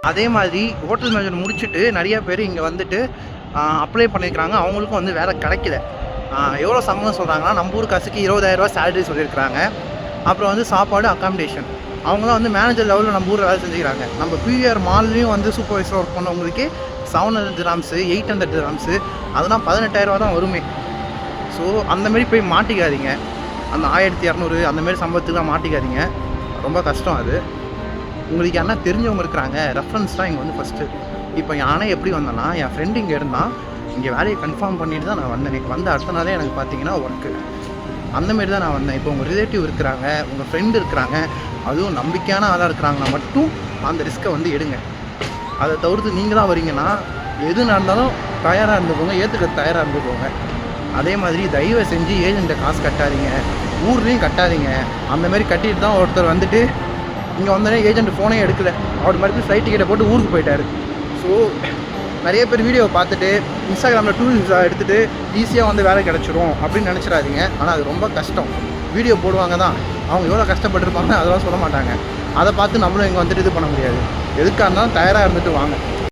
அதே மாதிரி hotel manager முடிச்சுட்டு நிறைய பேர் இங்கே வந்துட்டு அப்ளை பண்ணியிருக்கிறாங்க. அவங்களுக்கும் வந்து வேலை கிடைக்கல. எவ்வளோ சம்பளம் சொல்கிறாங்கன்னா, நம்ம ஊர் காசுக்கு 20,000 சேலரி சொல்லியிருக்கிறாங்க. அப்புறம் வந்து சாப்பாடு, அக்காமடேஷன். அவங்களாம் வந்து மேனேஜர் லெவலில் நம்ம ஊரில் வேலை செஞ்சுக்கிறாங்க. நம்ம பிவிஆர் மால்லையும் வந்து சூப்பர்வைசர் ஒர்க் பண்ணவங்களுக்கு 700 dirhams 800 dirhams அதெல்லாம் 18,000 தான் வருமே. ஸோ அந்தமாரி போய் மாட்டிக்காதீங்க. அந்த 1200 அந்தமாரி சம்பளத்துக்குலாம் மாட்டிக்காதீங்க. ரொம்ப கஷ்டம் அது. உங்களுக்கு யாருன்னா தெரிஞ்சவங்க இருக்கிறாங்க, ரெஃபரன்ஸ் தான் இங்கே வந்து ஃபஸ்ட்டு. இப்போ நானே எப்படி வந்தேன்னா, என் ஃப்ரெண்டு இங்கே இருந்தான். இங்கே வேலையை கன்ஃபார்ம் பண்ணிட்டு தான் நான் வந்தேன். வந்த அடுத்த நாளே எனக்கு பார்த்தீங்கன்னா ஒர்க்கு. அந்தமாரி தான் நான் வந்தேன். இப்போ உங்கள் ரிலேட்டிவ் இருக்கிறாங்க, உங்கள் ஃப்ரெண்டு இருக்கிறாங்க, அதுவும் நம்பிக்கையான ஆளாக இருக்கிறாங்கன்னா மட்டும் அந்த ரிஸ்க்கை வந்து எடுங்க. அதை தவிர்த்து நீங்களாக வரீங்கன்னா எது நடந்தாலும் தயாராக இருந்துக்கோங்க, ஏற்றுக்க தயாராக இருந்துக்கோங்க. அதே மாதிரி தயவு செஞ்சு ஏஜெண்ட்டை காசு கட்டாதீங்க, ஊர்லேயும் கட்டாதீங்க. அந்தமாரி கட்டிட்டு தான் ஒருத்தர் வந்துட்டு இங்கே வந்தோடனே ஏஜென்ட் ஃபோனே எடுக்கலை, அவர் மறுபடியும் ஃப்ளைட் டிக்கெட்டை போட்டு ஊருக்கு போயிட்டார். ஸோ நிறைய பேர் வீடியோவை பார்த்துட்டு இன்ஸ்டாகிராமில் டூரிஸ்ட் விசா எடுத்துகிட்டு ஈஸியாக வந்து வேலை கிடச்சிரும் அப்படின்னு நினச்சிடாதீங்க. ஆனால் அது ரொம்ப கஷ்டம். வீடியோ போடுவாங்க தான், அவங்க எவ்வளோ கஷ்டப்பட்டுருப்பாங்க அதெல்லாம் சொல்ல மாட்டாங்க. அதை பார்த்து நம்மளும் இங்கே வந்துட்டு இது பண்ண முடியாது. எதுக்காக இருந்தாலும் தயாராக இருந்துட்டு வாங்க.